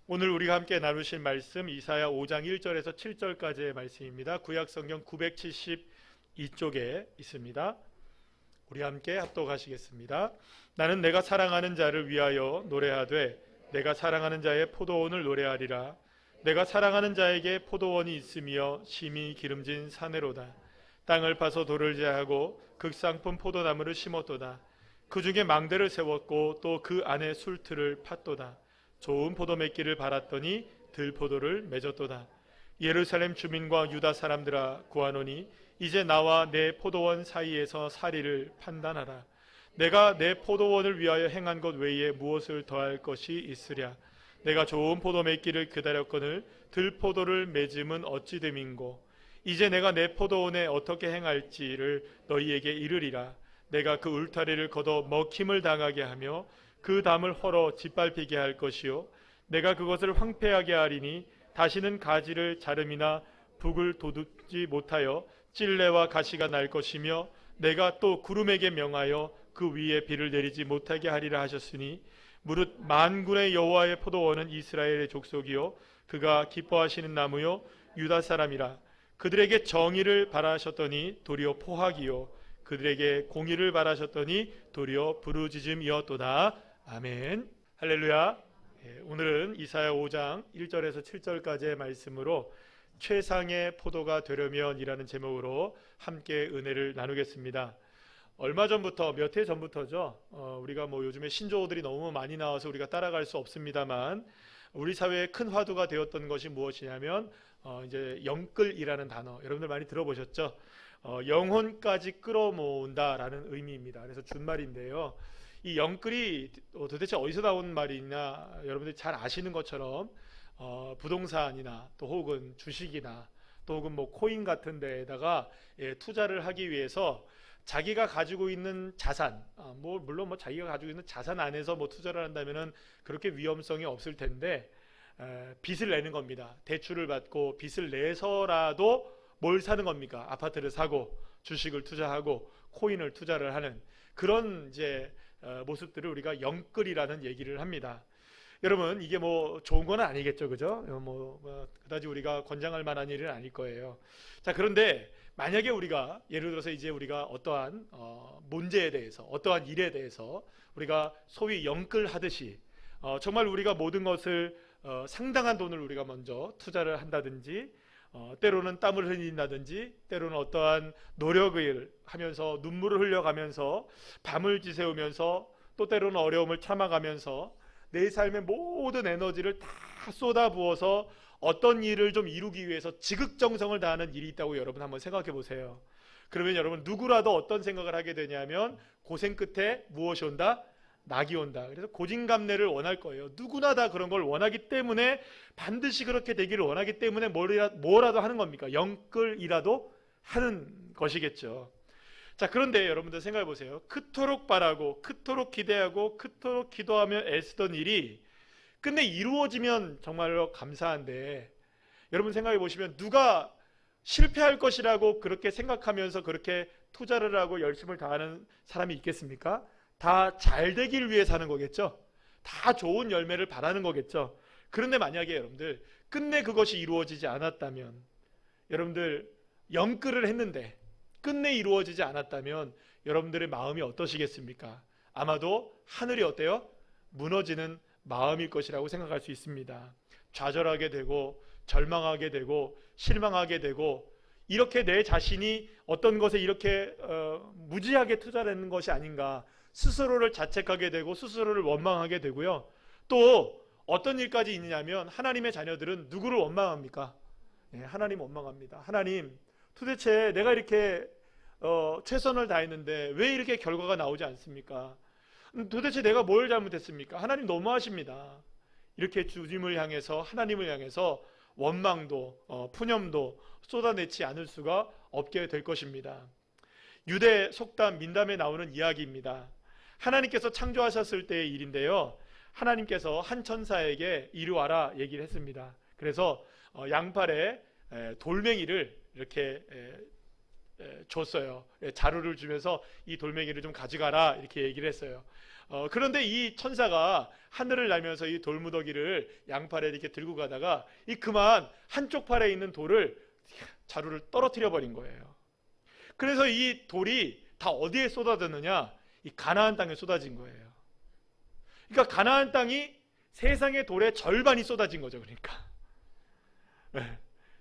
오늘 우리가 함께 나누실 말씀 이사야 5장 1절에서 7절까지의 말씀입니다. 구약성경 972쪽에 있습니다. 우리 함께 합독하시겠습니다. 나는 내가 사랑하는 자를 위하여 노래하되 내가 사랑하는 자의 포도원을 노래하리라. 내가 사랑하는 자에게 포도원이 있으며 심히 기름진 사내로다. 땅을 파서 돌을 제하고 극상품 포도나무를 심었도다. 그 중에 망대를 세웠고 또 그 안에 술틀을 팠도다. 좋은 포도 맺기를 바랐더니 들포도를 맺었도다. 예루살렘 주민과 유다 사람들아 구하노니 이제 나와 내 포도원 사이에서 사리를 판단하라. 내가 내 포도원을 위하여 행한 것 외에 무엇을 더할 것이 있으랴. 내가 좋은 포도 맺기를 기다렸거늘 들포도를 맺음은 어찌 됨인고. 이제 내가 내 포도원에 어떻게 행할지를 너희에게 이르리라. 내가 그 울타리를 걷어 먹힘을 당하게 하며 그 담을 헐어 짓밟히게 할 것이요 내가 그것을 황폐하게 하리니 다시는 가지를 자름이나 북을 돋우지 못하여 찔레와 가시가 날 것이며 내가 또 구름에게 명하여 그 위에 비를 내리지 못하게 하리라 하셨으니 무릇 만군의 여호와의 포도원은 이스라엘의 족속이요 그가 기뻐하시는 나무요 유다 사람이라. 그들에게 정의를 바라셨더니 도리어 포악이요 그들에게 공의를 바라셨더니 도리어 부르짖음이었도다. 아멘. 할렐루야. 오늘은 이사야 5장 1절에서 7절까지의 말씀으로 최상의 포도가 되려면 이라는 제목으로 함께 은혜를 나누겠습니다. 얼마 전부터, 몇 해 전부터죠. 우리가 요즘에 신조어들이 너무 많이 나와서 우리가 따라갈 수 없습니다만 우리 사회에 큰 화두가 되었던 것이 무엇이냐면 이제 영끌이라는 단어, 여러분들 많이 들어보셨죠? 영혼까지 끌어모은다라는 의미입니다. 그래서 준말인데요. 이 영끌이 도대체 어디서 나온 말이냐, 여러분들이 잘 아시는 것처럼 부동산이나 또 혹은 주식이나 또 혹은 코인 같은 데에다가 투자를 하기 위해서 자기가 가지고 있는 자산, 물론 자기가 가지고 있는 자산 안에서 투자를 한다면은 그렇게 위험성이 없을 텐데 빚을 내는 겁니다. 대출을 받고 빚을 내서라도 뭘 사는 겁니까? 아파트를 사고 주식을 투자하고 코인을 투자를 하는 그런 이제 모습들을 우리가 영끌이라는 얘기를 합니다. 여러분 이게 좋은 건 아니겠죠, 그죠? 그다지 우리가 권장할 만한 일은 아닐 거예요. 자, 그런데 만약에 우리가 예를 들어서 이제 우리가 어떠한 문제에 대해서 어떠한 일에 대해서 우리가 소위 영끌하듯이 정말 우리가 모든 것을 상당한 돈을 우리가 먼저 투자를 한다든지 때로는 땀을 흘린다든지 때로는 어떠한 노력을 하면서 눈물을 흘려가면서 밤을 지새우면서 또 때로는 어려움을 참아가면서 내 삶의 모든 에너지를 다 쏟아부어서 어떤 일을 좀 이루기 위해서 지극정성을 다하는 일이 있다고 여러분 한번 생각해 보세요. 그러면 여러분 누구라도 어떤 생각을 하게 되냐면 고생 끝에 무엇이 온다? 낙이 온다. 그래서 고진감래를 원할 거예요. 누구나 다 그런 걸 원하기 때문에 반드시 그렇게 되기를 원하기 때문에 뭐라도 하는 겁니까? 영끌이라도 하는 것이겠죠. 자, 그런데 여러분들 생각해 보세요. 그토록 바라고 그토록 기대하고 그토록 기도하며 애쓰던 일이 끝내 이루어지면 정말로 감사한데 여러분 생각해 보시면 누가 실패할 것이라고 그렇게 생각하면서 그렇게 투자를 하고 열심을 다하는 사람이 있겠습니까? 다 잘 되기를 위해 사는 거겠죠. 다 좋은 열매를 바라는 거겠죠. 그런데 만약에 여러분들 끝내 그것이 이루어지지 않았다면, 여러분들 영끌을 했는데 끝내 이루어지지 않았다면 여러분들의 마음이 어떠시겠습니까? 아마도 하늘이 어때요? 무너지는 마음일 것이라고 생각할 수 있습니다. 좌절하게 되고 절망하게 되고 실망하게 되고 이렇게 내 자신이 어떤 것에 이렇게 무지하게 투자를 했는 것이 아닌가 스스로를 자책하게 되고 스스로를 원망하게 되고요. 또 어떤 일까지 있느냐면 하나님의 자녀들은 누구를 원망합니까? 하나님 원망합니다. 하나님 도대체 내가 이렇게 최선을 다했는데 왜 이렇게 결과가 나오지 않습니까? 도대체 내가 뭘 잘못했습니까? 하나님 너무하십니다. 이렇게 주님을 향해서 하나님을 향해서 원망도 푸념도 쏟아내지 않을 수가 없게 될 것입니다. 유대 속담 민담에 나오는 이야기입니다. 하나님께서 창조하셨을 때의 일인데요. 하나님께서 한 천사에게 이리 와라 얘기를 했습니다. 그래서 양팔에 돌멩이를 이렇게 줬어요. 자루를 주면서 이 돌멩이를 좀 가져가라 이렇게 얘기를 했어요. 그런데 이 천사가 하늘을 날면서 이 돌무더기를 양팔에 이렇게 들고 가다가 그만 한쪽 팔에 있는 돌을 자루를 떨어뜨려 버린 거예요. 그래서 이 돌이 다 어디에 쏟아졌느냐? 이 가나안 땅에 쏟아진 거예요. 그러니까 가나안 땅이 세상의 돌의 절반이 쏟아진 거죠. 그러니까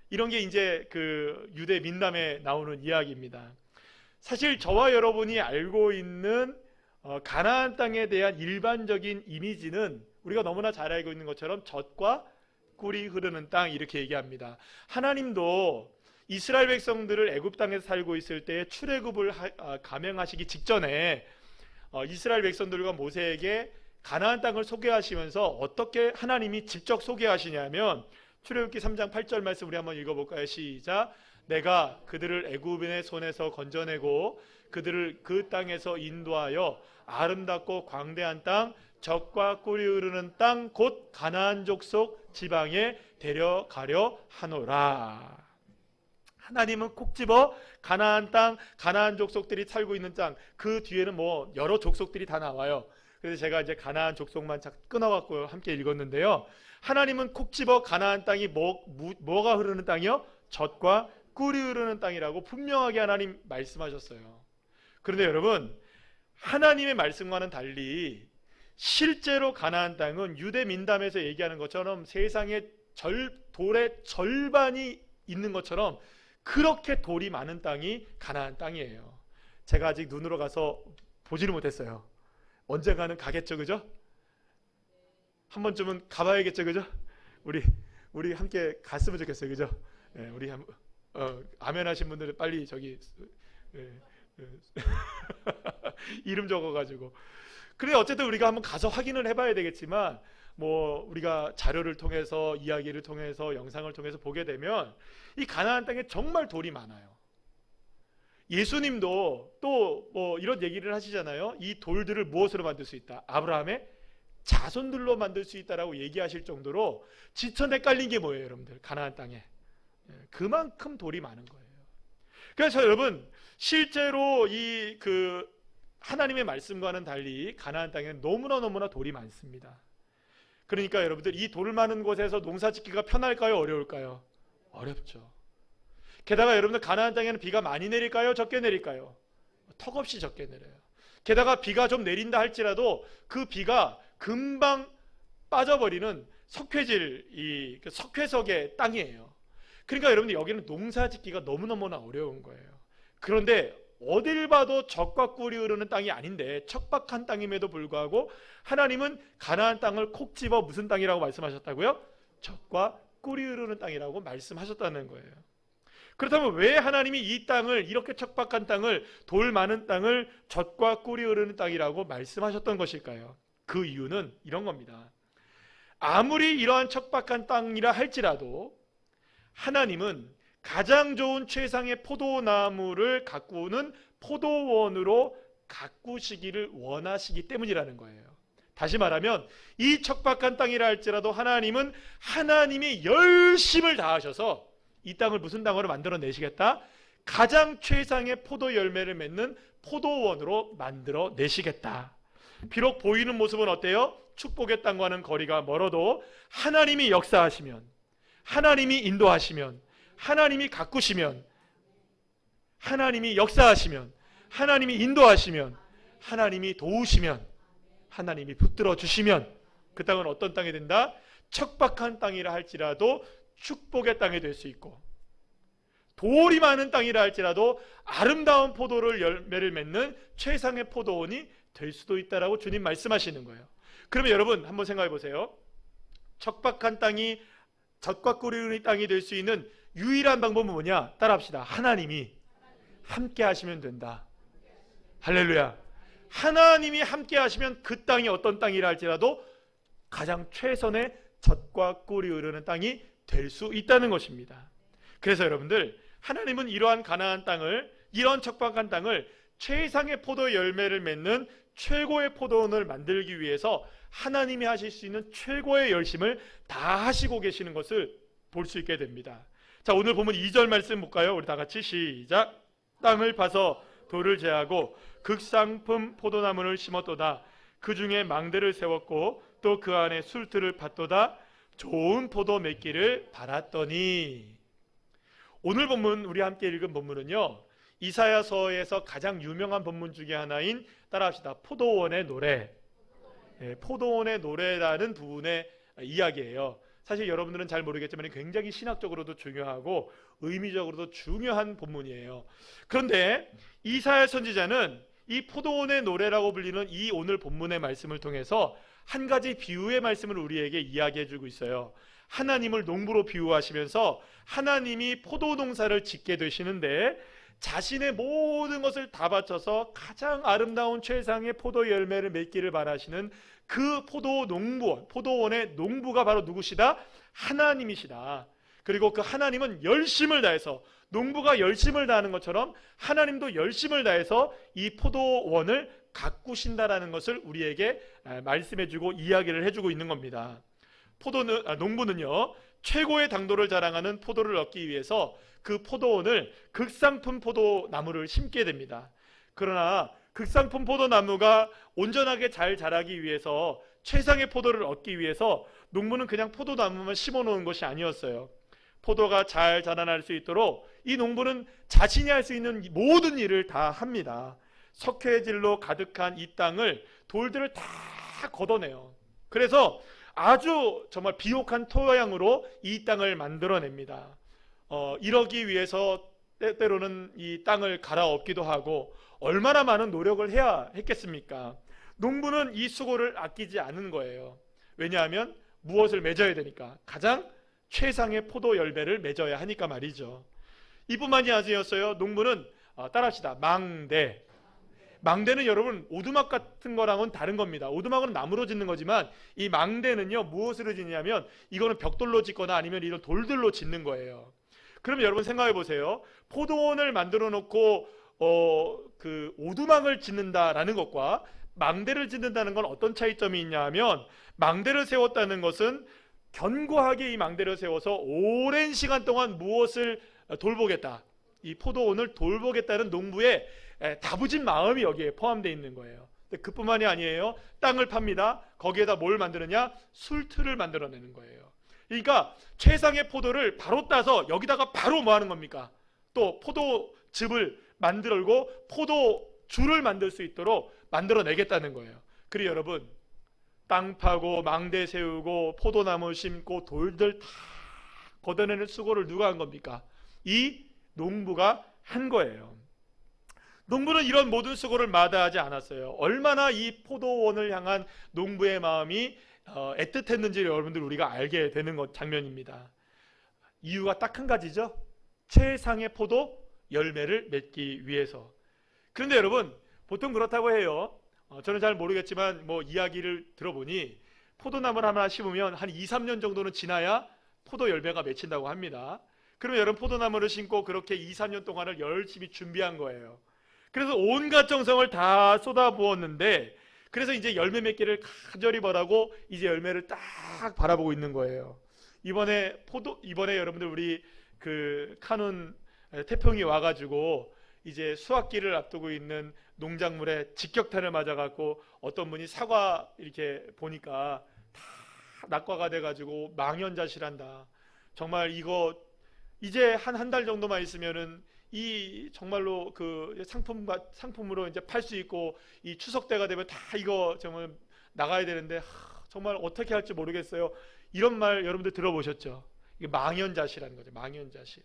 이런 게 이제 그 유대 민담에 나오는 이야기입니다. 사실 저와 여러분이 알고 있는 가나안 땅에 대한 일반적인 이미지는 우리가 너무나 잘 알고 있는 것처럼 젖과 꿀이 흐르는 땅 이렇게 얘기합니다. 하나님도 이스라엘 백성들을 애굽 땅에서 살고 있을 때 출애굽을 감행하시기 직전에 이스라엘 백성들과 모세에게 가나안 땅을 소개하시면서 어떻게 하나님이 직접 소개하시냐면 출애굽기 3장 8절 말씀 우리 한번 읽어볼까요? 시작. 내가 그들을 애굽인의 손에서 건져내고 그들을 그 땅에서 인도하여 아름답고 광대한 땅 젖과 꿀이 흐르는 땅 곧 가나안 족속 지방에 데려가려 하노라. 하나님은 콕 집어 가나안 땅, 가나안 족속들이 살고 있는 땅, 그 뒤에는 뭐 여러 족속들이 다 나와요. 그래서 제가 이제 가나안 족속만 끊어갖고 함께 읽었는데요. 하나님은 콕 집어 가나안 땅이 뭐가 흐르는 땅이요? 젖과 꿀이 흐르는 땅이라고 분명하게 하나님 말씀하셨어요. 그런데 여러분, 하나님의 말씀과는 달리 실제로 가나안 땅은 유대 민담에서 얘기하는 것처럼 세상의 돌의 절반이 있는 것처럼 그렇게 돌이 많은 땅이 가나안 땅이에요. 제가 아직 눈으로 가서 보지를 못했어요. 언젠가는 가겠죠, 그죠? 한 번쯤은 가봐야겠죠, 그죠? 우리 함께 갔으면 좋겠어요, 그죠? 네, 우리 아멘 하신 분들은 빨리 저기 이름 적어가지고. 그래 어쨌든 우리가 한번 가서 확인을 해봐야 되겠지만 뭐 우리가 자료를 통해서 이야기를 통해서 영상을 통해서 보게 되면 이 가나안 땅에 정말 돌이 많아요. 예수님도 또 뭐 이런 얘기를 하시잖아요. 이 돌들을 무엇으로 만들 수 있다? 아브라함의 자손들로 만들 수 있다라고 얘기하실 정도로 지천에 깔린 게 뭐예요, 여러분들? 가나안 땅에 그만큼 돌이 많은 거예요. 그래서 여러분 실제로 그 하나님의 말씀과는 달리 가나안 땅에는 너무나 돌이 많습니다. 그러니까 여러분들 이 돌 많은 곳에서 농사 짓기가 편할까요? 어려울까요? 어렵죠. 게다가 여러분들 가나안 땅에는 비가 많이 내릴까요? 적게 내릴까요? 턱없이 적게 내려요. 게다가 비가 좀 내린다 할지라도 그 비가 금방 빠져버리는 석회질, 석회석의 땅이에요. 그러니까 여러분들 여기는 농사 짓기가 너무너무나 어려운 거예요. 그런데 어딜 봐도 젖과 꿀이 흐르는 땅이 아닌데 척박한 땅임에도 불구하고 하나님은 가나안 땅을 콕 집어 무슨 땅이라고 말씀하셨다고요? 젖과 꿀이 흐르는 땅이라고 말씀하셨다는 거예요. 그렇다면 왜 하나님이 이 땅을, 이렇게 척박한 땅을, 돌 많은 땅을 젖과 꿀이 흐르는 땅이라고 말씀하셨던 것일까요? 그 이유는 이런 겁니다. 아무리 이러한 척박한 땅이라 할지라도 하나님은 가장 좋은 최상의 포도나무를 가꾸는 포도원으로 가꾸시기를 원하시기 때문이라는 거예요. 다시 말하면 이 척박한 땅이라 할지라도 하나님은 하나님이 열심을 다하셔서 이 땅을 무슨 땅으로 만들어내시겠다? 가장 최상의 포도 열매를 맺는 포도원으로 만들어내시겠다. 비록 보이는 모습은 어때요? 축복의 땅과는 거리가 멀어도 하나님이 역사하시면, 하나님이 인도하시면, 하나님이 가꾸시면, 하나님이 역사하시면, 하나님이 인도하시면, 하나님이 도우시면, 하나님이 붙들어 주시면 그 땅은 어떤 땅이 된다? 척박한 땅이라 할지라도 축복의 땅이 될 수 있고, 돌이 많은 땅이라 할지라도 아름다운 포도를 열매를 맺는 최상의 포도원이 될 수도 있다라고 주님 말씀하시는 거예요. 그러면 여러분 한번 생각해 보세요. 척박한 땅이 젖과 꿀이 흐르는 땅이 될 수 있는 유일한 방법은 뭐냐? 따라합시다. 하나님이 함께 하시면 된다. 할렐루야. 하나님이 함께 하시면 그 땅이 어떤 땅이라 할지라도 가장 최선의 젖과 꿀이 흐르는 땅이 될 수 있다는 것입니다. 그래서 여러분들 하나님은 이러한 가나안 땅을, 이런 척박한 땅을 최상의 포도 열매를 맺는 최고의 포도원을 만들기 위해서 하나님이 하실 수 있는 최고의 열심을 다 하시고 계시는 것을 볼 수 있게 됩니다. 자, 오늘 보면 2절 말씀 볼까요? 우리 다 같이 시작. 땅을 파서 돌을 제하고 극상품 포도나무를 심었도다. 그 중에 망대를 세웠고 또 그 안에 술틀을 팠도다. 좋은 포도 맺기를 바랐더니. 오늘 본문, 우리 함께 읽은 본문은요, 이사야서에서 가장 유명한 본문 중에 하나인, 따라합시다, 포도원의 노래. 포도원의 노래라는 부분의 이야기예요. 사실 여러분들은 잘 모르겠지만 굉장히 신학적으로도 중요하고 의미적으로도 중요한 본문이에요. 그런데 이사야 선지자는 이 포도원의 노래라고 불리는 이 오늘 본문의 말씀을 통해서 한 가지 비유의 말씀을 우리에게 이야기해 주고 있어요. 하나님을 농부로 비유하시면서 하나님이 포도 농사를 짓게 되시는데 자신의 모든 것을 다 바쳐서 가장 아름다운 최상의 포도 열매를 맺기를 바라시는 그 포도원의 농부가 바로 누구시다? 하나님이시다. 그리고 그 하나님은 열심을 다해서, 농부가 열심을 다하는 것처럼 하나님도 열심을 다해서 이 포도원을 가꾸신다라는 것을 우리에게 말씀해주고 이야기를 해주고 있는 겁니다. 농부는요, 최고의 당도를 자랑하는 포도를 얻기 위해서 그 포도원을 극상품 포도나무를 심게 됩니다. 그러나 극상품 포도나무가 온전하게 잘 자라기 위해서, 최상의 포도를 얻기 위해서 농부는 그냥 포도나무만 심어 놓은 것이 아니었어요. 포도가 잘 자라날 수 있도록 이 농부는 자신이 할 수 있는 모든 일을 다 합니다. 석회질로 가득한 이 땅을, 돌들을 다 걷어내요. 그래서 아주 정말 비옥한 토양으로 이 땅을 만들어냅니다. 이러기 위해서 때때로는 이 땅을 갈아엎기도 하고 얼마나 많은 노력을 해야 했겠습니까? 농부는 이 수고를 아끼지 않은 거예요. 왜냐하면 무엇을 맺어야 되니까, 가장 최상의 포도 열매를 맺어야 하니까 말이죠. 이뿐만이 아니었어요. 농부는 따라합시다, 망대는 여러분 오두막 같은 거랑은 다른 겁니다. 오두막은 나무로 짓는 거지만 이 망대는요, 무엇으로 짓냐면 이거는 벽돌로 짓거나 아니면 이런 돌들로 짓는 거예요. 그럼 여러분 생각해 보세요. 포도원을 만들어 놓고 그 오두막을 짓는다라는 것과 망대를 짓는다는 건 어떤 차이점이 있냐 하면, 망대를 세웠다는 것은 견고하게 이 망대를 세워서 오랜 시간 동안 무엇을 돌보겠다, 이 포도원을 돌보겠다는 농부의 다부진 마음이 여기에 포함되어 있는 거예요. 그뿐만이 아니에요. 땅을 팝니다. 거기에다 뭘 만드느냐? 술틀을 만들어내는 거예요. 그러니까 최상의 포도를 바로 따서 여기다가 바로 뭐 하는 겁니까? 또 포도즙을 만들고 포도주를 만들 수 있도록 만들어내겠다는 거예요. 그리고 여러분, 땅 파고 망대 세우고 포도나무 심고 돌들 다 걷어내는 수고를 누가 한 겁니까? 이 농부가 한 거예요. 농부는 이런 모든 수고를 마다하지 않았어요. 얼마나 이 포도원을 향한 농부의 마음이 애틋했는지 여러분들 우리가 알게 되는 장면입니다. 이유가 딱 한 가지죠. 최상의 포도 열매를 맺기 위해서. 그런데 여러분, 보통 그렇다고 해요. 저는 잘 모르겠지만 뭐 이야기를 들어보니 포도나무를 하나 심으면 한 2, 3년 정도는 지나야 포도 열매가 맺힌다고 합니다. 그러면 여러분, 포도나무를 심고 그렇게 2, 3년 동안을 열심히 준비한 거예요. 그래서 온갖 정성을 다 쏟아부었는데, 그래서 이제 열매 맺기를 간절히 바라고 이제 열매를 딱 바라보고 있는 거예요. 이번에 여러분들 우리 그 카눈 태풍이 와가지고 이제 수확기를 앞두고 있는 농작물에 직격탄을 맞아갖고 어떤 분이 사과 이렇게 보니까 다 낙과가 돼가지고 망연자실한다. 정말 이거 이제 한 달 정도만 있으면은 이 정말로 그 상품으로 이제 팔 수 있고 이 추석 때가 되면 다 이거 정말 나가야 되는데 정말 어떻게 할지 모르겠어요. 이런 말 여러분들 들어보셨죠? 이게 망연자실하는 거죠. 망연자실.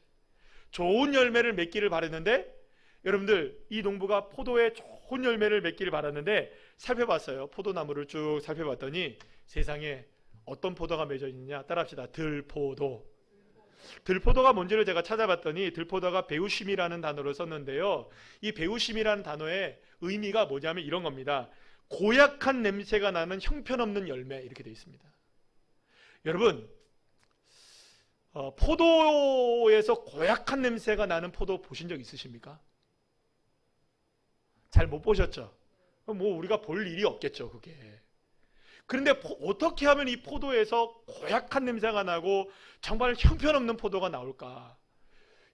좋은 열매를 맺기를 바랬는데, 여러분들 이 농부가 포도에 좋은 열매를 맺기를 바랐는데 살펴봤어요. 포도나무를 쭉 살펴봤더니 세상에 어떤 포도가 맺어 있느냐? 따라합시다. 들포도. 들포도가 뭔지를 제가 찾아봤더니 들포도가 배우심이라는 단어를 썼는데요. 이 배우심이라는 단어의 의미가 뭐냐면 이런 겁니다. 고약한 냄새가 나는 형편없는 열매, 이렇게 되어 있습니다. 여러분, 포도에서 고약한 냄새가 나는 포도 보신 적 있으십니까? 잘 못 보셨죠? 뭐 우리가 볼 일이 없겠죠, 그게. 그런데 어떻게 하면 이 포도에서 고약한 냄새가 나고 정말 형편없는 포도가 나올까?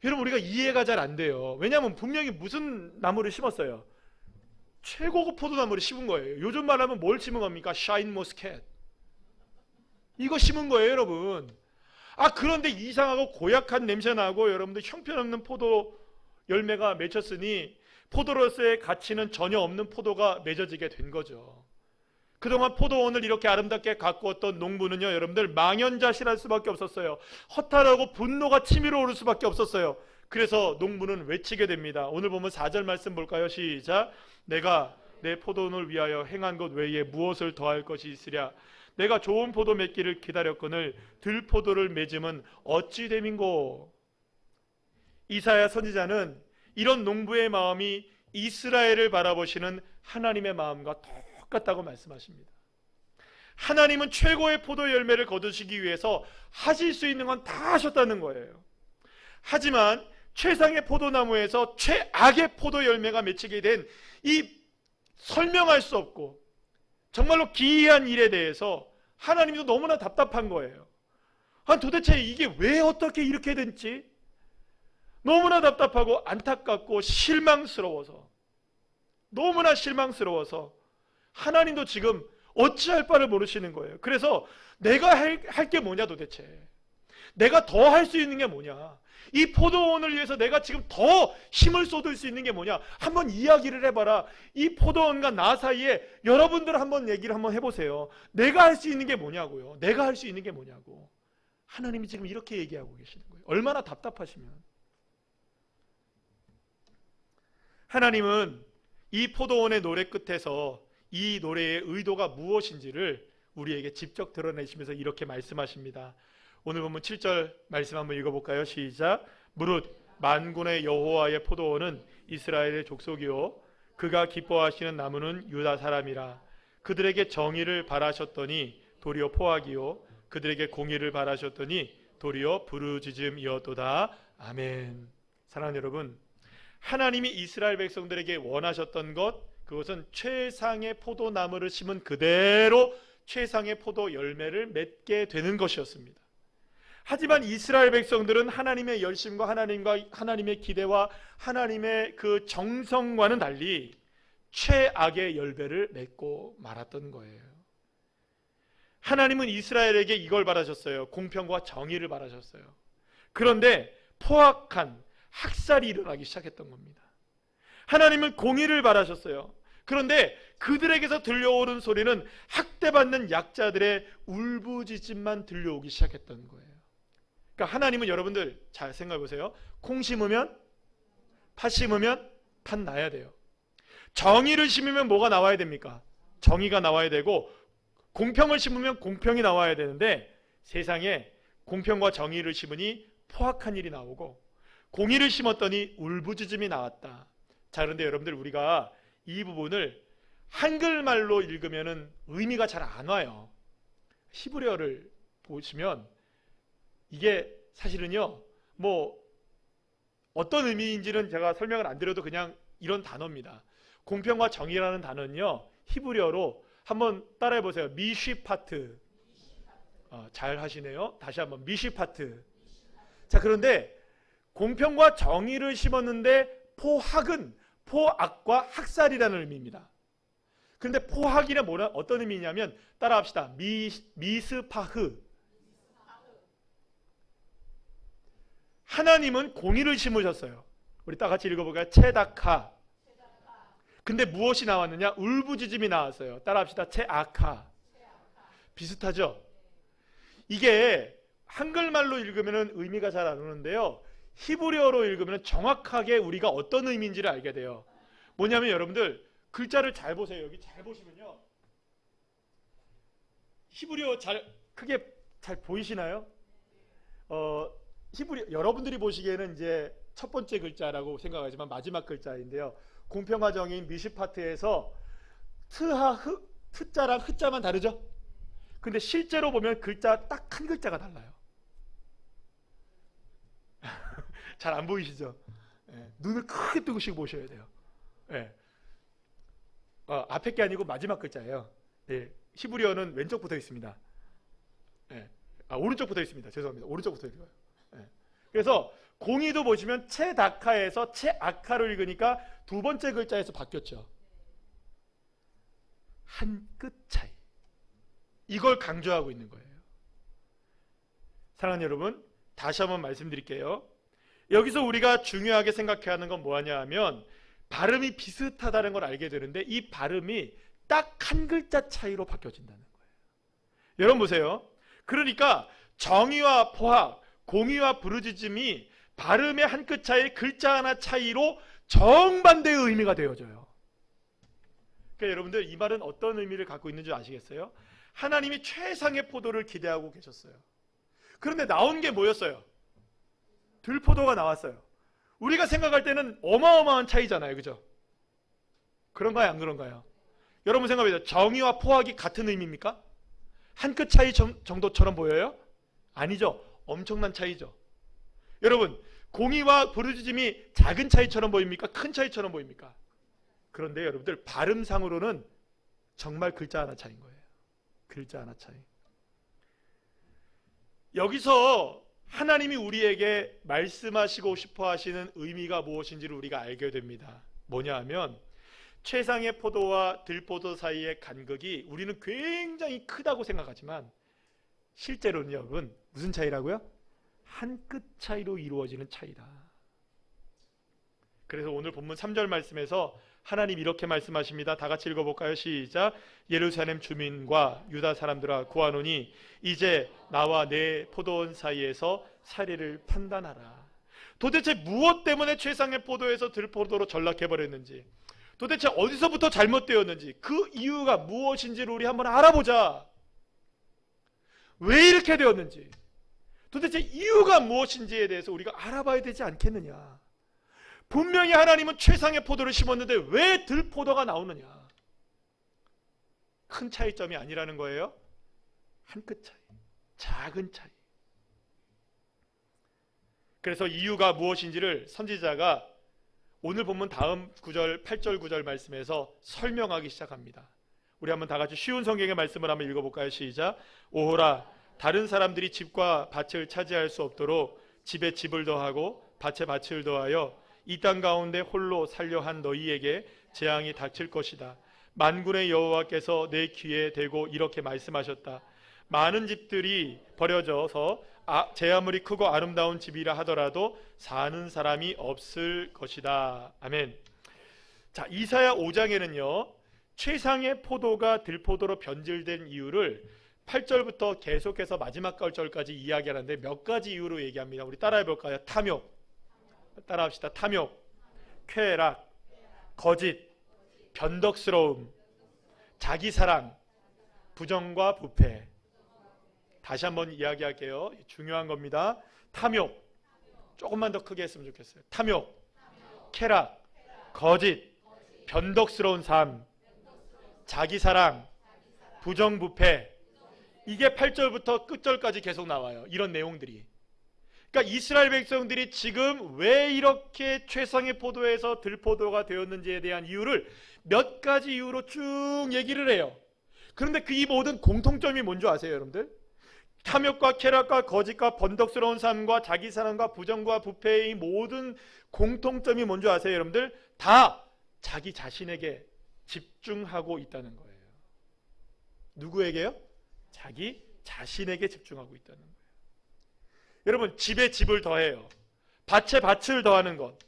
여러분 우리가 이해가 잘 안 돼요. 왜냐하면 분명히 무슨 나무를 심었어요? 최고급 포도나무를 심은 거예요. 요즘 말하면 뭘 심은 겁니까? 샤인 머스켓. 이거 심은 거예요, 여러분. 그런데 이상하고 고약한 냄새 나고 여러분들 형편없는 포도 열매가 맺혔으니 포도로서의 가치는 전혀 없는 포도가 맺어지게 된 거죠. 그동안 포도원을 이렇게 아름답게 가꾸었던 농부는요, 여러분들 망연자실할 수밖에 없었어요. 허탈하고 분노가 치밀어 오를 수밖에 없었어요. 그래서 농부는 외치게 됩니다. 오늘 보면 4절 말씀 볼까요? 시작. 내가 내 포도원을 위하여 행한 것 외에 무엇을 더할 것이 있으랴. 내가 좋은 포도 맺기를 기다렸거늘 들포도를 맺음은 어찌 됨인고. 이사야 선지자는 이런 농부의 마음이 이스라엘을 바라보시는 하나님의 마음과 똑같다고 말씀하십니다. 하나님은 최고의 포도 열매를 거두시기 위해서 하실 수 있는 건 다 하셨다는 거예요. 하지만 최상의 포도나무에서 최악의 포도 열매가 맺히게 된 이 설명할 수 없고 정말로 기이한 일에 대해서 하나님도 너무나 답답한 거예요. 도대체 이게 왜 어떻게 이렇게 됐지? 너무나 답답하고 안타깝고 실망스러워서, 너무나 실망스러워서 하나님도 지금 어찌할 바를 모르시는 거예요. 그래서 내가 할 게 뭐냐 도대체. 내가 더 할 수 있는 게 뭐냐. 이 포도원을 위해서 내가 지금 더 힘을 쏟을 수 있는 게 뭐냐. 한번 이야기를 해봐라. 이 포도원과 나 사이에 여러분들 한번 얘기를 한번 해보세요. 내가 할 수 있는 게 뭐냐고요. 내가 할 수 있는 게 뭐냐고. 하나님이 지금 이렇게 얘기하고 계시는 거예요. 얼마나 답답하시면. 하나님은 이 포도원의 노래 끝에서 이 노래의 의도가 무엇인지를 우리에게 직접 드러내시면서 이렇게 말씀하십니다. 오늘 보면 7절 말씀 한번 읽어볼까요? 시작. 무릇 만군의 여호와의 포도원은 이스라엘의 족속이요 그가 기뻐하시는 나무는 유다 사람이라. 그들에게 정의를 바라셨더니 도리어 포악이요 그들에게 공의를 바라셨더니 도리어 부르짖음이었도다. 아멘. 사랑하는 여러분, 하나님이 이스라엘 백성들에게 원하셨던 것, 그것은 최상의 포도나무를 심은 그대로 최상의 포도 열매를 맺게 되는 것이었습니다. 하지만 이스라엘 백성들은 하나님의 열심과 하나님의 기대와 하나님의 그 정성과는 달리 최악의 열매를 맺고 말았던 거예요. 하나님은 이스라엘에게 이걸 바라셨어요. 공평과 정의를 바라셨어요. 그런데 포악한 학살이 일어나기 시작했던 겁니다. 하나님은 공의를 바라셨어요. 그런데 그들에게서 들려오는 소리는 학대받는 약자들의 울부짖음만 들려오기 시작했던 거예요. 그러니까 하나님은 여러분들 잘 생각해 보세요. 콩 심으면 팥 심으면 팥 나야 돼요. 정의를 심으면 뭐가 나와야 됩니까? 정의가 나와야 되고, 공평을 심으면 공평이 나와야 되는데 세상에 공평과 정의를 심으니 포악한 일이 나오고, 공의를 심었더니 울부짖음이 나왔다. 자, 그런데 여러분들 우리가 이 부분을 한글말로 읽으면 의미가 잘 안 와요. 히브리어를 보시면 이게 사실은요, 뭐 어떤 의미인지는 제가 설명을 안 드려도 그냥 이런 단어입니다. 공평과 정의라는 단어는요, 히브리어로 한번 따라해 보세요. 미쉬파트. 잘 하시네요. 다시 한번 미쉬파트. 자, 그런데 공평과 정의를 심었는데 포학은 포악과 학살이라는 의미입니다. 그런데 포학이란 뭐라 어떤 의미냐면, 따라합시다. 미스파흐. 하나님은 공의를 심으셨어요. 우리 다 같이 읽어볼까요? 체다카. 근데 무엇이 나왔느냐? 울부짖음이 나왔어요. 따라합시다. 체아카. 비슷하죠? 이게 한글말로 읽으면 의미가 잘 안 오는데요, 히브리어로 읽으면 정확하게 우리가 어떤 의미인지를 알게 돼요. 뭐냐면 여러분들 글자를 잘 보세요. 여기 잘 보시면요, 히브리어 크게 잘 보이시나요? 여러분들이 보시기에는 이제 첫 번째 글자라고 생각하지만 마지막 글자인데요. 공평과 정의인 미시파트에서 트자랑 흐자만 다르죠? 근데 실제로 보면 글자 딱 한 글자가 달라요. 잘 안 보이시죠? 네, 눈을 크게 뜨고씩 보셔야 돼요. 네. 앞에 게 아니고 마지막 글자예요. 네, 히브리어는 왼쪽 붙어 있습니다. 네. 오른쪽 붙어 있습니다. 죄송합니다. 오른쪽 붙어 있어요. 네. 그래서 공의도 보시면 체다카에서 체아카로 읽으니까 두 번째 글자에서 바뀌었죠. 한 끗 차이. 이걸 강조하고 있는 거예요. 사랑하는 여러분, 다시 한번 말씀드릴게요. 여기서 우리가 중요하게 생각해야 하는 건 뭐냐 하면 발음이 비슷하다는 걸 알게 되는데 이 발음이 딱 한 글자 차이로 바뀌어진다는 거예요. 여러분 보세요. 그러니까 정의와 포학, 공의와 부르짖음이 발음의 한 끗 차이, 글자 하나 차이로 정반대의 의미가 되어져요. 그러니까 여러분들 이 말은 어떤 의미를 갖고 있는지 아시겠어요? 하나님이 최상의 포도를 기대하고 계셨어요. 그런데 나온 게 뭐였어요? 들포도가 나왔어요. 우리가 생각할 때는 어마어마한 차이잖아요. 그죠? 그런가요? 안 그런가요? 여러분 생각해보세요. 정의와 포학이 같은 의미입니까? 한 끗 차이 정도처럼 보여요? 아니죠. 엄청난 차이죠. 여러분, 공의와 부르짖음이 작은 차이처럼 보입니까? 큰 차이처럼 보입니까? 그런데 여러분들 발음상으로는 정말 글자 하나 차이인 거예요. 글자 하나 차이. 여기서 하나님이 우리에게 말씀하시고 싶어 하시는 의미가 무엇인지를 우리가 알게 됩니다. 뭐냐 하면 최상의 포도와 들포도 사이의 간극이 우리는 굉장히 크다고 생각하지만 실제로는 여러분 무슨 차이라고요? 한 끗 차이로 이루어지는 차이다. 그래서 오늘 본문 3절 말씀에서 하나님 이렇게 말씀하십니다. 다 같이 읽어볼까요? 시작. 예루살렘 주민과 유다 사람들아 구하노니 이제 나와 내 포도원 사이에서 사례를 판단하라. 도대체 무엇 때문에 최상의 포도에서 들포도로 전락해버렸는지, 도대체 어디서부터 잘못되었는지, 그 이유가 무엇인지를 우리 한번 알아보자. 왜 이렇게 되었는지, 도대체 이유가 무엇인지에 대해서 우리가 알아봐야 되지 않겠느냐. 분명히 하나님은 최상의 포도를 심었는데 왜 들포도가 나오느냐. 큰 차이점이 아니라는 거예요. 한 끗 차이, 작은 차이. 그래서 이유가 무엇인지를 선지자가 오늘 본문 다음 9절, 8절, 9절 말씀에서 설명하기 시작합니다. 우리 한번 다 같이 쉬운 성경의 말씀을 한번 읽어볼까요? 시작. 오호라, 다른 사람들이 집과 밭을 차지할 수 없도록 집에 집을 더하고 밭에 밭을 더하여 이 땅 가운데 홀로 살려 한 너희에게 재앙이 닥칠 것이다. 만군의 여호와께서 내 귀에 대고 이렇게 말씀하셨다. 많은 집들이 버려져서 제 아무리 크고 아름다운 집이라 하더라도 사는 사람이 없을 것이다. 아멘. 자, 이사야 5장에는요 최상의 포도가 들포도로 변질된 이유를 8절부터 계속해서 마지막 절까지 이야기하는데 몇 가지 이유로 얘기합니다. 우리 따라해볼까요? 탐욕, 따라합시다. 탐욕, 쾌락, 거짓, 변덕스러움, 자기사랑, 부정과 부패. 다시 한번 이야기할게요. 중요한 겁니다. 탐욕, 조금만 더 크게 했으면 좋겠어요. 탐욕, 쾌락, 거짓, 변덕스러운 삶, 자기사랑, 부정부패. 이게 8절부터 끝절까지 계속 나와요. 이런 내용들이. 그러니까 이스라엘 백성들이 지금 왜 이렇게 최상의 포도에서 들포도가 되었는지에 대한 이유를 몇 가지 이유로 쭉 얘기를 해요. 그런데 그 이 모든 공통점이 뭔지 아세요, 여러분들? 탐욕과 쾌락과 거짓과 번덕스러운 삶과 자기사랑과 부정과 부패의 모든 공통점이 뭔지 아세요, 여러분들? 다 자기 자신에게 집중하고 있다는 거예요. 누구에게요? 자기 자신에게 집중하고 있다는 거예요. 여러분, 집에 집을 더해요. 밭에 밭을 더하는 것.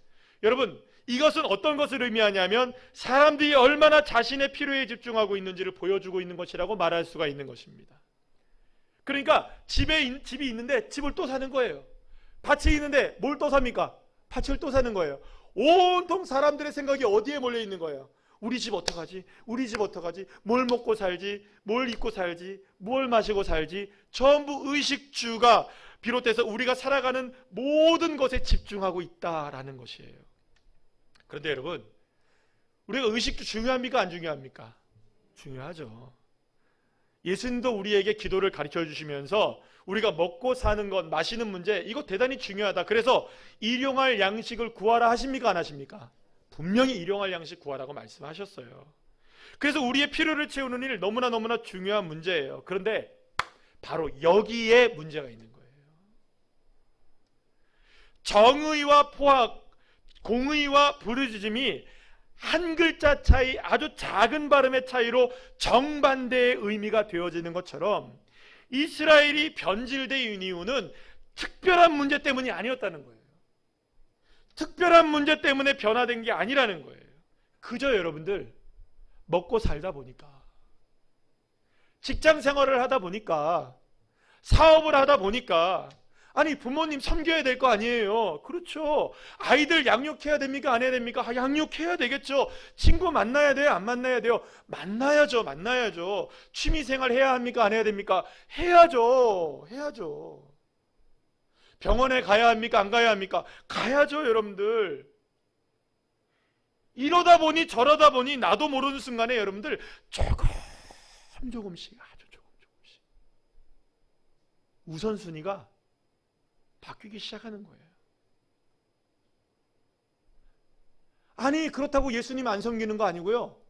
여러분, 이것은 어떤 것을 의미하냐면 사람들이 얼마나 자신의 필요에 집중하고 있는지를 보여주고 있는 것이라고 말할 수가 있는 것입니다. 그러니까 집이 있는데 집을 또 사는 거예요. 밭이 있는데 뭘 또 삽니까? 밭을 또 사는 거예요. 온통 사람들의 생각이 어디에 몰려 있는 거예요? 우리 집 어떡하지? 우리 집 어떡하지? 뭘 먹고 살지? 뭘 입고 살지? 뭘 마시고 살지? 전부 의식주가 비롯해서 우리가 살아가는 모든 것에 집중하고 있다라는 것이에요. 그런데 여러분, 우리가 의식주 중요합니까? 안 중요합니까? 중요하죠. 예수님도 우리에게 기도를 가르쳐 주시면서 우리가 먹고 사는 것, 마시는 문제, 이거 대단히 중요하다. 그래서 일용할 양식을 구하라 하십니까? 안 하십니까? 분명히 일용할 양식 구하라고 말씀하셨어요. 그래서 우리의 필요를 채우는 일 너무나 중요한 문제예요. 그런데 바로 여기에 문제가 있는 거예요. 정의와 포악, 공의와 부르짖음이 한 글자 차이, 아주 작은 발음의 차이로 정반대의 의미가 되어지는 것처럼 이스라엘이 변질된 이유는 특별한 문제 때문이 아니었다는 거예요. 특별한 문제 때문에 변화된 게 아니라는 거예요. 그저 여러분들 먹고 살다 보니까, 직장 생활을 하다 보니까, 사업을 하다 보니까, 아니 부모님 섬겨야 될 거 아니에요. 그렇죠. 아이들 양육해야 됩니까? 안 해야 됩니까? 양육해야 되겠죠. 친구 만나야 돼요? 안 만나야 돼요? 만나야죠. 취미생활 해야 합니까? 안 해야 됩니까? 해야죠. 병원에 가야 합니까? 안 가야 합니까? 가야죠. 여러분들, 이러다 보니 저러다 보니 나도 모르는 순간에 여러분들 조금씩, 아주 조금씩 우선순위가 바뀌기 시작하는 거예요. 아니 그렇다고 예수님 안 섬기는 거 아니고요.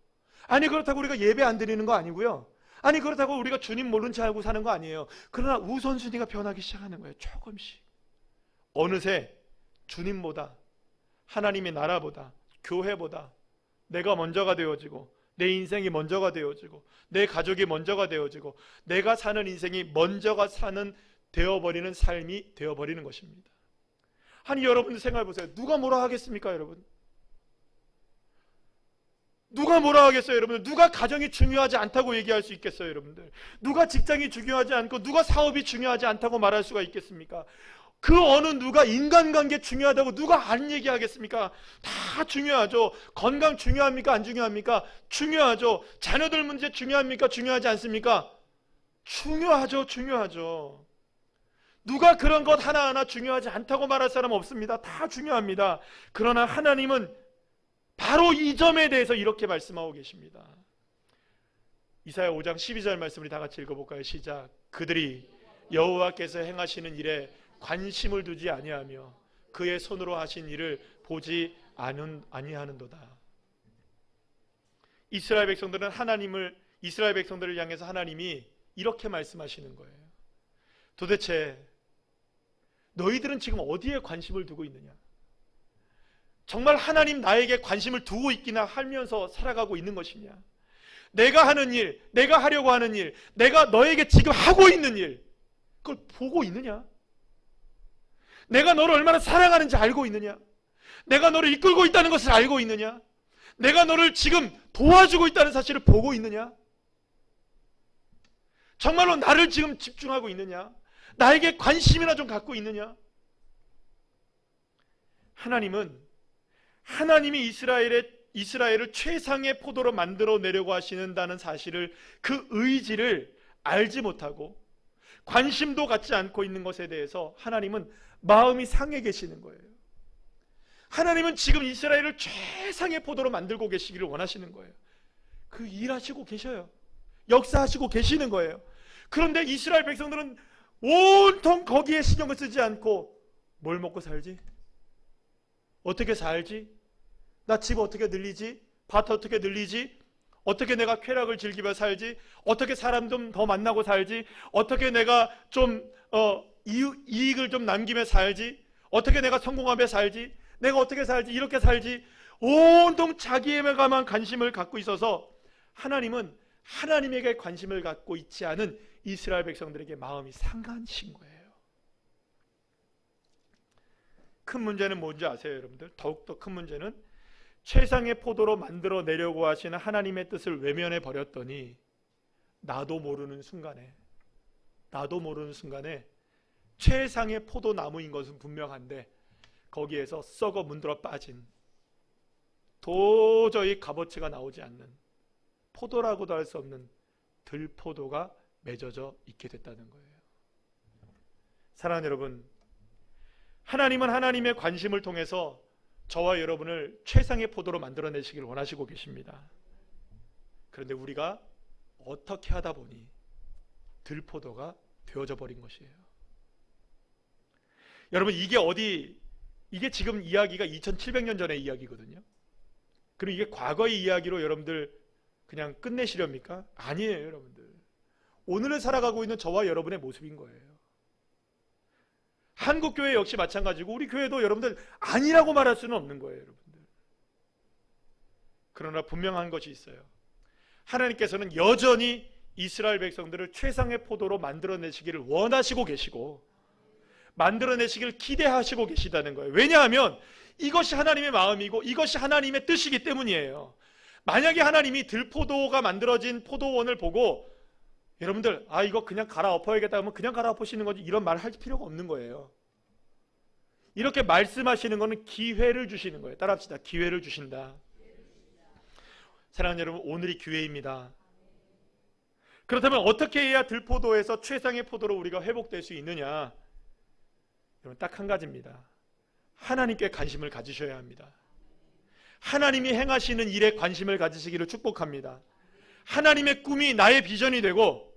아니 그렇다고 우리가 예배 안 드리는 거 아니고요. 아니 그렇다고 우리가 주님 모른 체 알고 사는 거 아니에요. 그러나 우선순위가 변하기 시작하는 거예요. 조금씩. 어느새 주님보다, 하나님의 나라보다, 교회보다 내가 먼저가 되어지고, 내 인생이 먼저가 되어지고, 내 가족이 먼저가 되어지고, 내가 사는 인생이 먼저가 되어버리는 삶이 되어버리는 것입니다. 아니 여러분들 생각해 보세요. 누가 뭐라 하겠습니까 여러분? 누가 뭐라 하겠어요 여러분들? 누가 가정이 중요하지 않다고 얘기할 수 있겠어요 여러분들? 누가 직장이 중요하지 않고, 누가 사업이 중요하지 않다고 말할 수가 있겠습니까? 그 어느 누가 인간관계 중요하다고 누가 안 얘기하겠습니까? 다 중요하죠. 건강 중요합니까? 안 중요합니까? 중요하죠. 자녀들 문제 중요합니까? 중요하지 않습니까? 중요하죠. 누가 그런 것 하나하나 중요하지 않다고 말할 사람 없습니다. 다 중요합니다. 그러나 하나님은 바로 이 점에 대해서 이렇게 말씀하고 계십니다. 이사야 5장 12절 말씀을 다 같이 읽어볼까요? 시작. 그들이 여호와께서 행하시는 일에 관심을 두지 아니하며 그의 손으로 하신 일을 보지 아니하는도다. 이스라엘 백성들을 향해서 하나님이 이렇게 말씀하시는 거예요. 도대체 너희들은 지금 어디에 관심을 두고 있느냐? 정말 하나님 나에게 관심을 두고 있기나 하면서 살아가고 있는 것이냐? 내가 하는 일, 내가 하려고 하는 일, 내가 너에게 지금 하고 있는 일, 그걸 보고 있느냐? 내가 너를 얼마나 사랑하는지 알고 있느냐? 내가 너를 이끌고 있다는 것을 알고 있느냐? 내가 너를 지금 도와주고 있다는 사실을 보고 있느냐? 정말로 나를 지금 집중하고 있느냐? 나에게 관심이나 좀 갖고 있느냐? 하나님이 이스라엘을 최상의 포도로 만들어내려고 하시는다는 사실을, 그 의지를 알지 못하고 관심도 갖지 않고 있는 것에 대해서 하나님은 마음이 상해 계시는 거예요. 하나님은 지금 이스라엘을 최상의 포도로 만들고 계시기를 원하시는 거예요. 그 일하시고 계셔요. 역사하시고 계시는 거예요. 그런데 이스라엘 백성들은 온통 거기에 신경을 쓰지 않고, 뭘 먹고 살지? 어떻게 살지? 나 집 어떻게 늘리지? 밭 어떻게 늘리지? 어떻게 내가 쾌락을 즐기며 살지? 어떻게 사람 좀 더 만나고 살지? 어떻게 내가 좀 이익을 좀 남기며 살지? 어떻게 내가 성공하며 살지? 내가 어떻게 살지? 이렇게 살지? 온통 자기에게만 관심을 갖고 있어서 하나님은 하나님에게 관심을 갖고 있지 않은 이스라엘 백성들에게 마음이 상하신 거예요. 큰 문제는 뭔지 아세요 여러분들? 더욱더 큰 문제는 최상의 포도로 만들어내려고 하시는 하나님의 뜻을 외면해 버렸더니 나도 모르는 순간에 최상의 포도나무인 것은 분명한데 거기에서 썩어 문드러 빠진, 도저히 값어치가 나오지 않는, 포도라고도 할 수 없는 들포도가 맺어져 있게 됐다는 거예요. 사랑하는 여러분, 하나님은 하나님의 관심을 통해서 저와 여러분을 최상의 포도로 만들어내시길 원하시고 계십니다. 그런데 우리가 어떻게 하다 보니 들포도가 되어져 버린 것이에요. 여러분, 이게 지금 이야기가 2700년 전의 이야기거든요. 그럼 이게 과거의 이야기로 여러분들 그냥 끝내시렵니까? 아니에요 여러분들. 오늘을 살아가고 있는 저와 여러분의 모습인 거예요. 한국교회 역시 마찬가지고 우리 교회도 여러분들 아니라고 말할 수는 없는 거예요, 여러분들. 그러나 분명한 것이 있어요. 하나님께서는 여전히 이스라엘 백성들을 최상의 포도로 만들어내시기를 원하시고 계시고 만들어내시기를 기대하시고 계시다는 거예요. 왜냐하면 이것이 하나님의 마음이고 이것이 하나님의 뜻이기 때문이에요. 만약에 하나님이 들포도가 만들어진 포도원을 보고 여러분들 이거 그냥 갈아엎어야겠다 하면 그냥 갈아엎으시는 거지 이런 말 할 필요가 없는 거예요. 이렇게 말씀하시는 것은 기회를 주시는 거예요. 따라합시다. 기회를 주신다. 사랑하는 여러분, 오늘이 기회입니다. 그렇다면 어떻게 해야 들포도에서 최상의 포도로 우리가 회복될 수 있느냐? 여러분, 딱 한 가지입니다. 하나님께 관심을 가지셔야 합니다. 하나님이 행하시는 일에 관심을 가지시기를 축복합니다. 하나님의 꿈이 나의 비전이 되고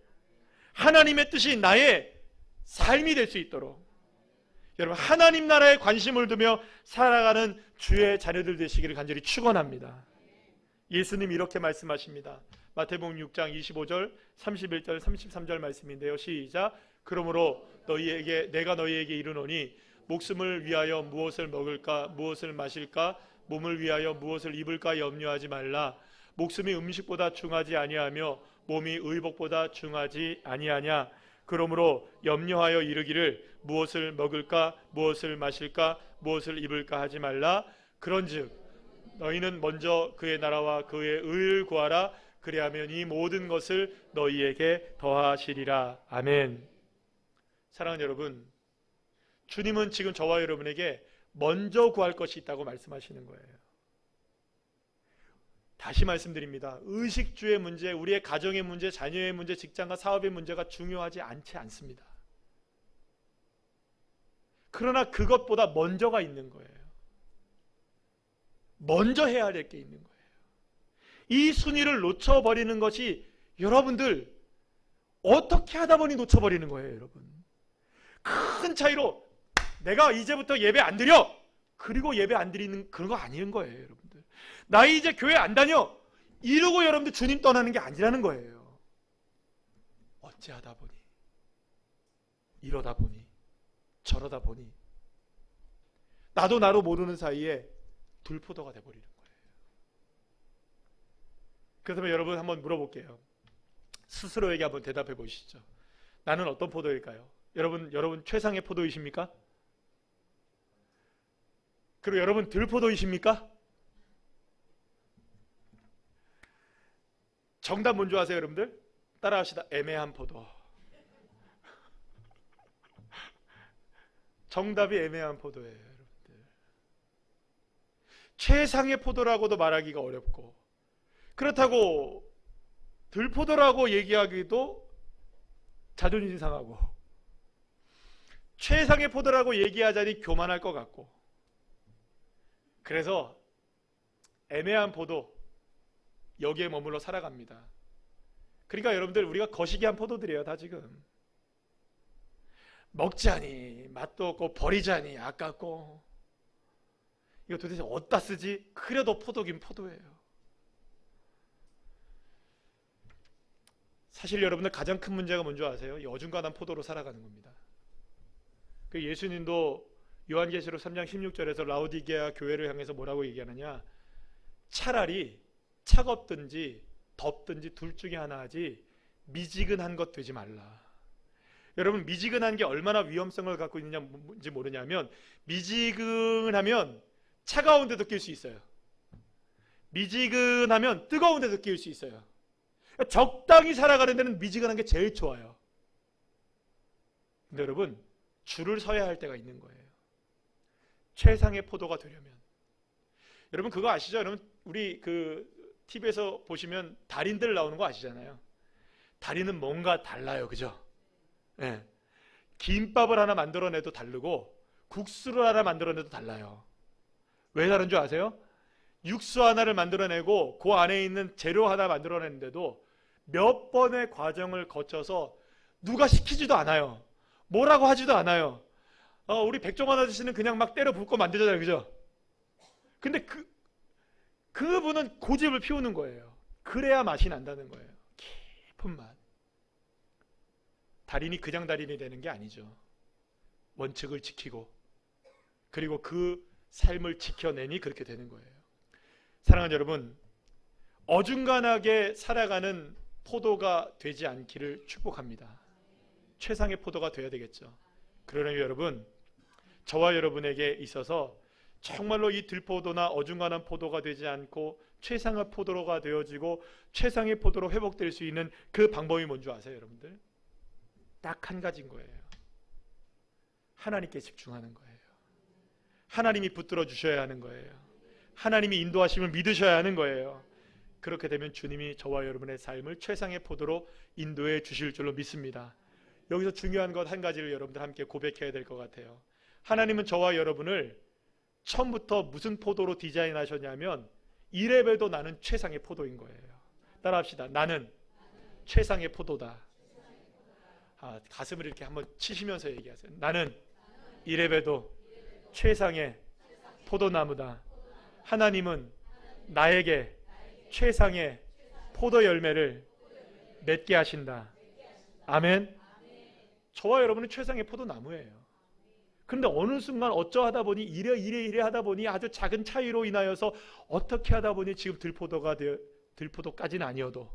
하나님의 뜻이 나의 삶이 될 수 있도록 여러분, 하나님 나라에 관심을 두며 살아가는 주의 자녀들 되시기를 간절히 축원합니다. 예수님이 이렇게 말씀하십니다. 마태복음 6장 25절, 31절, 33절 말씀인데요. 시작. 그러므로 내가 너희에게 이르노니 목숨을 위하여 무엇을 먹을까 무엇을 마실까 몸을 위하여 무엇을 입을까 염려하지 말라. 목숨이 음식보다 중하지 아니하며 몸이 의복보다 중하지 아니하냐. 그러므로 염려하여 이르기를 무엇을 먹을까 무엇을 마실까 무엇을 입을까 하지 말라. 그런즉 너희는 먼저 그의 나라와 그의 의를 구하라. 그리하면 이 모든 것을 너희에게 더하시리라. 아멘. 사랑하는 여러분, 주님은 지금 저와 여러분에게 먼저 구할 것이 있다고 말씀하시는 거예요. 다시 말씀드립니다. 의식주의 문제, 우리의 가정의 문제, 자녀의 문제, 직장과 사업의 문제가 중요하지 않지 않습니다. 그러나 그것보다 먼저가 있는 거예요. 먼저 해야 될 게 있는 거예요. 이 순위를 놓쳐버리는 것이 여러분들 어떻게 하다 보니 놓쳐버리는 거예요, 여러분. 큰 차이로 내가 이제부터 예배 안 드려 그리고 예배 안 드리는 그런 거 아닌 거예요, 여러분들. 나 이제 교회 안 다녀 이러고 여러분들 주님 떠나는 게 아니라는 거예요. 어찌하다 보니 이러다 보니 저러다 보니 나도 나로 모르는 사이에 들포도가 돼버리는 거예요. 그렇다면 여러분 한번 물어볼게요. 스스로에게 한번 대답해 보시죠. 나는 어떤 포도일까요? 여러분 최상의 포도이십니까? 그리고 여러분 들포도이십니까? 정답 뭔지 아세요, 여러분들? 따라합시다. 애매한 포도. 정답이 애매한 포도예요, 여러분들. 최상의 포도라고도 말하기가 어렵고 그렇다고 들포도라고 얘기하기도 자존심 상하고 최상의 포도라고 얘기하자니 교만할 것 같고 그래서 애매한 포도 여기에 머물러 살아갑니다. 그러니까 여러분들 우리가 거시기한 포도들이에요. 다 지금 먹자니 맛도 없고 버리자니 아깝고 이거 도대체 어디다 쓰지? 그래도 포도긴 포도예요. 사실 여러분들 가장 큰 문제가 뭔지 아세요? 이 어중간한 포도로 살아가는 겁니다. 그 예수님도 요한계시록 3장 16절에서 라오디게아 교회를 향해서 뭐라고 얘기하느냐? 차라리 차갑든지 덥든지 둘 중에 하나 하지 미지근한 것 되지 말라. 여러분 미지근한 게 얼마나 위험성을 갖고 있는지 모르냐면 미지근하면 차가운 데도 낄 수 있어요. 미지근하면 뜨거운 데도 낄 수 있어요. 적당히 살아가는 데는 미지근한 게 제일 좋아요. 근데 여러분 줄을 서야 할 때가 있는 거예요. 최상의 포도가 되려면. 여러분 그거 아시죠? 여러분 우리 그 TV에서 보시면 달인들 나오는 거 아시잖아요. 달인은 뭔가 달라요, 그죠? 네. 김밥을 하나 만들어내도 다르고 국수를 하나 만들어내도 달라요. 왜 다른 줄 아세요? 육수 하나를 만들어내고 그 안에 있는 재료 하나 만들어내는데도 몇 번의 과정을 거쳐서 누가 시키지도 않아요. 뭐라고 하지도 않아요. 우리 백종원 아저씨는 그냥 막 때려 붓고 만들잖아요, 그죠? 근데 그분은 고집을 피우는 거예요. 그래야 맛이 난다는 거예요. 깊은 맛. 달인이 그냥 달인이 되는 게 아니죠. 원칙을 지키고 그리고 그 삶을 지켜내니 그렇게 되는 거예요. 사랑하는 여러분, 어중간하게 살아가는 포도가 되지 않기를 축복합니다. 최상의 포도가 되어야 되겠죠. 그러려면 여러분, 저와 여러분에게 있어서 정말로 이 들포도나 어중간한 포도가 되지 않고 최상의 포도가 되어지고 최상의 포도로 회복될 수 있는 그 방법이 뭔지 아세요, 여러분들? 딱 한 가지인 거예요. 하나님께 집중하는 거예요. 하나님이 붙들어 주셔야 하는 거예요. 하나님이 인도하심을 믿으셔야 하는 거예요. 그렇게 되면 주님이 저와 여러분의 삶을 최상의 포도로 인도해 주실 줄로 믿습니다. 여기서 중요한 것 한 가지를 여러분들 함께 고백해야 될 것 같아요. 하나님은 저와 여러분을 처음부터 무슨 포도로 디자인하셨냐면 이래봬도 나는 최상의 포도인 거예요. 따라합시다. 나는 최상의 포도다. 가슴을 이렇게 한번 치시면서 얘기하세요. 나는 이래봬도 최상의 포도나무다. 하나님은 나에게 최상의 포도 열매를 맺게 하신다. 아멘. 저와 여러분은 최상의 포도나무예요. 그런데 어느 순간 어쩌하다 보니 이래 하다 보니 아주 작은 차이로 인하여서 어떻게 하다 보니 지금 들포도까지는 아니어도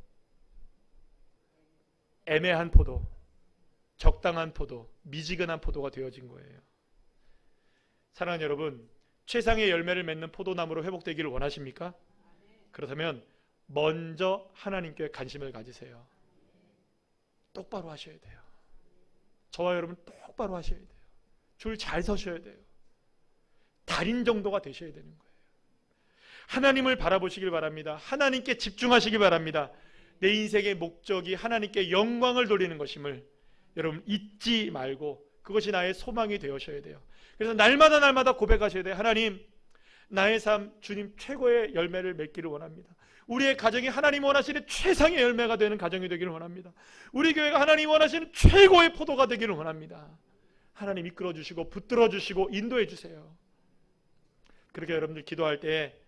애매한 포도, 적당한 포도, 미지근한 포도가 되어진 거예요. 사랑하는 여러분, 최상의 열매를 맺는 포도나무로 회복되기를 원하십니까? 그렇다면 먼저 하나님께 관심을 가지세요. 똑바로 하셔야 돼요. 저와 여러분 똑바로 하셔야 돼요. 줄 잘 서셔야 돼요. 달인 정도가 되셔야 되는 거예요. 하나님을 바라보시길 바랍니다. 하나님께 집중하시길 바랍니다. 내 인생의 목적이 하나님께 영광을 돌리는 것임을 여러분 잊지 말고 그것이 나의 소망이 되어셔야 돼요. 그래서 날마다 고백하셔야 돼요. 하나님, 나의 삶 주님 최고의 열매를 맺기를 원합니다. 우리의 가정이 하나님 원하시는 최상의 열매가 되는 가정이 되기를 원합니다. 우리 교회가 하나님 원하시는 최고의 포도가 되기를 원합니다. 하나님 이끌어 주시고 붙들어 주시고 인도해 주세요. 그렇게 여러분들 기도할 때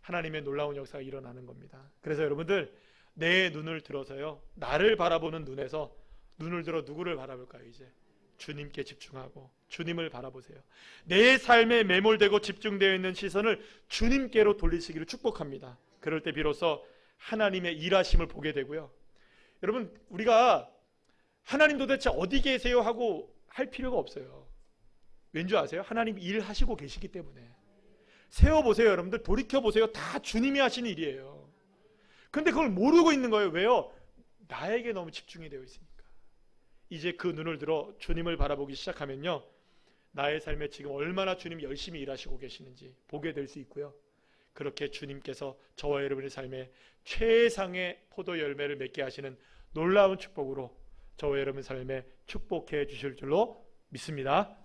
하나님의 놀라운 역사가 일어나는 겁니다. 그래서 여러분들 내 눈을 들어서요, 나를 바라보는 눈에서 눈을 들어 누구를 바라볼까요? 이제 주님께 집중하고 주님을 바라보세요. 내 삶에 매몰되고 집중되어 있는 시선을 주님께로 돌리시기를 축복합니다. 그럴 때 비로소 하나님의 일하심을 보게 되고요. 여러분, 우리가 하나님 도대체 어디 계세요 하고 할 필요가 없어요. 왠지 아세요? 하나님 일하시고 계시기 때문에. 세워보세요. 여러분들 돌이켜보세요. 다 주님이 하시는 일이에요. 근데 그걸 모르고 있는 거예요. 왜요? 나에게 너무 집중이 되어 있으니까. 이제 그 눈을 들어 주님을 바라보기 시작하면요, 나의 삶에 지금 얼마나 주님이 열심히 일하시고 계시는지 보게 될 수 있고요. 그렇게 주님께서 저와 여러분의 삶에 최상의 포도 열매를 맺게 하시는 놀라운 축복으로 저와 여러분의 삶에 축복해 주실 줄로 믿습니다.